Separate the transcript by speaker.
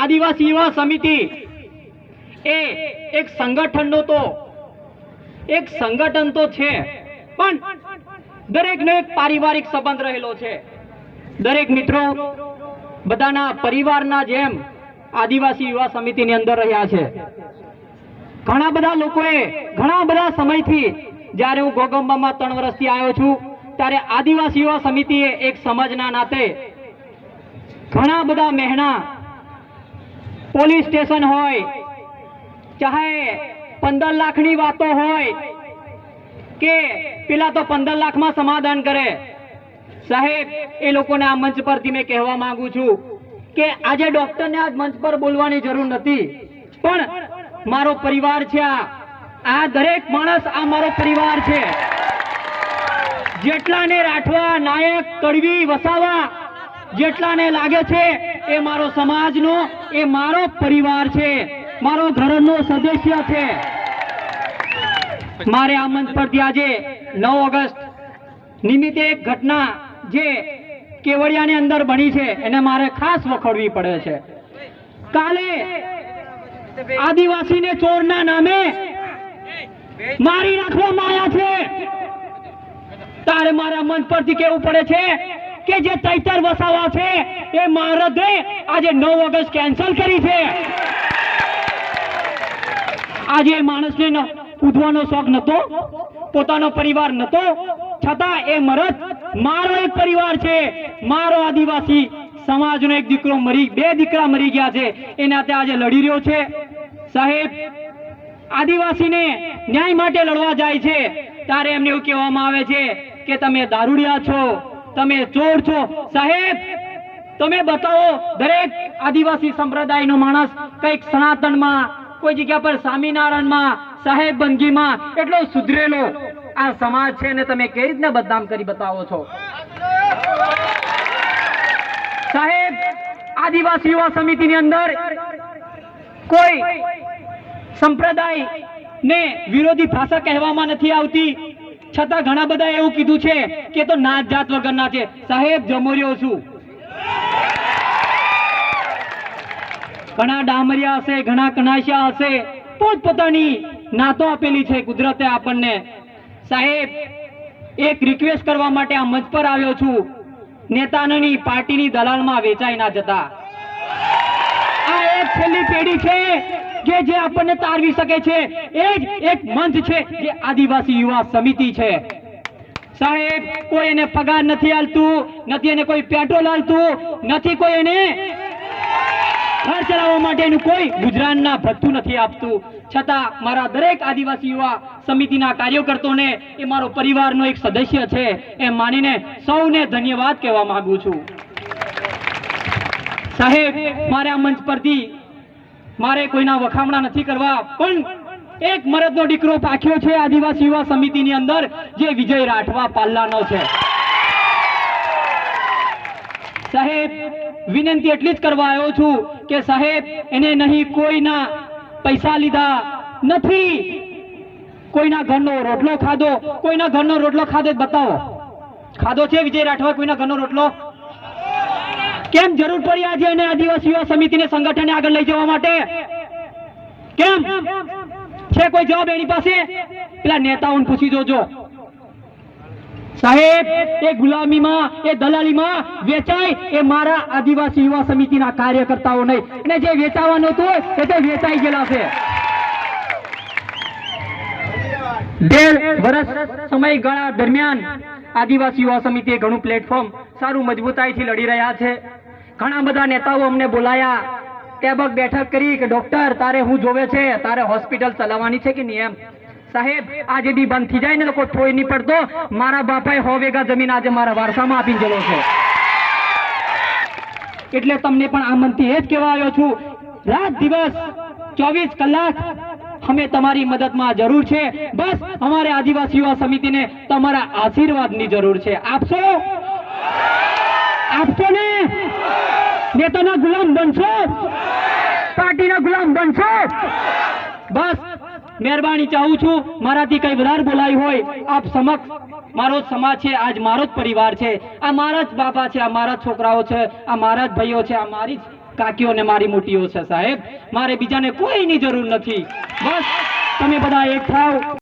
Speaker 1: આદિવાસી યુવા સમિતિ એ એક સંગઠન તો છે, પણ દરેકનો એક પારિવારિક સંબંધ રહેલો છે. દરેક મિત્રો બધાના પરિવારના જેમ આદિવાસી યુવા સમિતિની અંદર રહ્યા છે. ઘણા બધા લોકોએ ઘણા બધા સમયથી, જ્યારે હું ગોગંબામાં 3 વર્ષથી આવ્યો છું, ત્યારે આદિવાસી યુવા સમિતિએ એક સમાજના નાતે ઘણા બધા મહેણા, પોલીસ સ્ટેશન હોય, ચાહે 15 લાખની વાતો હોય કે પેલા તો 15 લાખમાં સમાધાન કરે. સાહેબ, એ લોકોને આ મંચ પરથી મેં કહેવા માંગુ છું કે આજે ડોક્ટરને આ મંચ પર બોલવાની જરૂર નથી, પણ મારો પરિવાર છે. આ દરેક માણસ આ મારો પરિવાર છે. જેટલાને રાઠવા, નાયક, તડવી, વસાવા જેટલાને લાગે છે એ મારો સમાજનો, એ મારો પરિવાર છે, મારો ઘરનો સદસ્ય છે. મારે આ મંચ પરથી આજે 9 ઓગસ્ટ નિમિત્તે એક ઘટના જે કેવડિયાની અંદર બની છે એને મારે ખાસ વખોડવી પડે છે. કાલે આદિવાસીને ચોરના નામે મારી નાખવામાં આવ્યા છે. તારે મારા મંચ પરથી કહેવું પડે છે કે જે ચૈતર વસાવા છે એ મહારાજે આજે 9 ઓગસ્ટ કેન્સલ કરી છે. આજે માણસને ઉઠવાનો શોખ નતો, પોતાનો પરિવાર નતો, છતાં એ મરદ મારો એક પરિવાર છે, મારો આદિવાસી સમાજનો એક દીકરો બે દીકરા મરી ગયા છે, એના તે આજે લડી રહ્યો છે. સાહેબ, આદિવાસીને ન્યાય માટે લડવા જાય છે ત્યારે એમને એવું કહેવામાં આવે છે કે તમે દારૂડિયા છો, તમે ચોર છો. સાહેબ, તમે બતાવો દરેક આદિવાસી સંપ્રદાયનો માણસ કંઈક સનાતનમાં, કોઈ જગ્યા પર સ્વામિનારાયણમાં, સાહેબ બંદગીમાં એટલો સુધરેલો આ સમાજ છે ને તમે કેવી રીતના બદનામ કરી બતાવો છો? સાહેબ, આદિવાસી યુવા સમિતિની અંદર કોઈ સંપ્રદાય ને વિરોધી ભાષા કહેવામાં નથી આવતી, છતાં ઘણા બધા એવું કીધું છે કે તો નાત જાત વગરના છે. સાહેબ, જમોર્યો છું. ઘણા ડામરિયા હશે, ઘણા કનાશિયા હશે, પોતપોતાની નાતો આપેલી છે કુદરતે આપણને. સાહેબ, એક રિક્વેસ્ટ કરવા માટે આ મંચ પર આવ્યો છું, નેતાની પાર્ટીની દલાલમાં વેચાઈ ના જતા. આ એક છેલ્લી પેઢી છે જે આપણને તારવી શકે છે. એ જ એક મંચ છે જે આદિવાસી યુવા સમિતિ છે. સાહેબ, કોઈ એને પગાર નથી આલતું, નથી એને કોઈ પેટ્રોલ આલતું, નથી કોઈ એને ઘર ચલાવવા માટેનું કોઈ ગુજરાતના ભથ્થું નથી આપતું, છતાં મારા દરેક આદિવાસી યુવા સમિતિના કાર્યકર્તાઓને એ મારો પરિવારનો એક સદસ્ય છે એમ માનીને સૌને ધન્યવાદ કહેવા માંગુ છું. સાહેબ, મારે આ મંચ પરથી મારે કોઈના વખામણા નથી કરવા, પણ એક મરદનો દીકરો પાક્યો છે આદિવાસી યુવા સમિતિની અંદર, જે વિજય રાઠવા પાલ્લાનો છે. સાહેબ, વિનંતી એટલી જ કરવા આવ્યો છું કે સાહેબ, એને નહીં કોઈના પૈસા લીધા, નથી કોઈના ઘરનો રોટલો ખાધો. કોઈના ઘરનો રોટલો ખાધો બતાવો, ખાધો છે વિજય રાઠવા કોઈના ઘરનો રોટલો? કેમ જરૂર પડી આજે એને આદિવાસી યુવા સમિતિને સંગઠનને આગળ લઈ જવા માટે? કેમ છે કોઈ જવાબ એની પાસે? પેલા નેતાઓને પૂછી જોજો. સાહેબ, એ ગુલામીમાં, એ દલાલીમાં વેચાય એ મારા આદિવાસી યુવા સમિતિના કાર્યકર્તાઓ નહીં, અને જે વેચાવાનું હતું એ તો વેચાઈ ગયેલા છે. 1.5 વર્ષ સમયગાળા દરમિયાન આદિવાસી યુવા સમિતિએ ઘણું પ્લેટફોર્મ સારું મજબૂતાઈથી લડી રહ્યા છે. ઘણા બધા નેતાઓ અમને બોલાયા, ટેબક બેઠક કરી કે ડોક્ટર તારે હું જોવે છે, તારે હોસ્પિટલ ચલાવવાની છે કે નહીં એમ. સાહેબ, આજે દી બંધ થઈ જાય ને લોકો થોઈ નહીં પડતો. મારા બાપાએ 100 વીઘા જમીન આજે મારા વારસામાં આપીને ગયેલો છે. એટલે તમને પણ આમંત્રિત એ જ કહેવા આવ્યો છું, રાત દિવસ 24 કલાક અમે તમારી મદદમાં જરૂર છે. બસ અમારે આદિવાસી યુવા સમિતિને તમારા આશીર્વાદની જરૂર છે. આપશો? આપશો ને? નેતાના ગુલામ બનશો? પાર્ટીના ગુલામ બનશો? બસ મહેરબાની ચાહું છું, મારાથી કઈ વધારે બોલાય હોય આપ સમક્ષ. મારો સમાજ છે, આજ મારો જ પરિવાર છે, આ મારા જ બાપા છે, આ મારા છોકરાઓ છે, આ મારા જ ભાઈઓ છે, આ મારી જ કાકીઓ ને મારી મોટીઓ છે સાહેબ. મારે બીજાને કોઈની જરૂર નથી. બસ તમે બધા એક થાવ.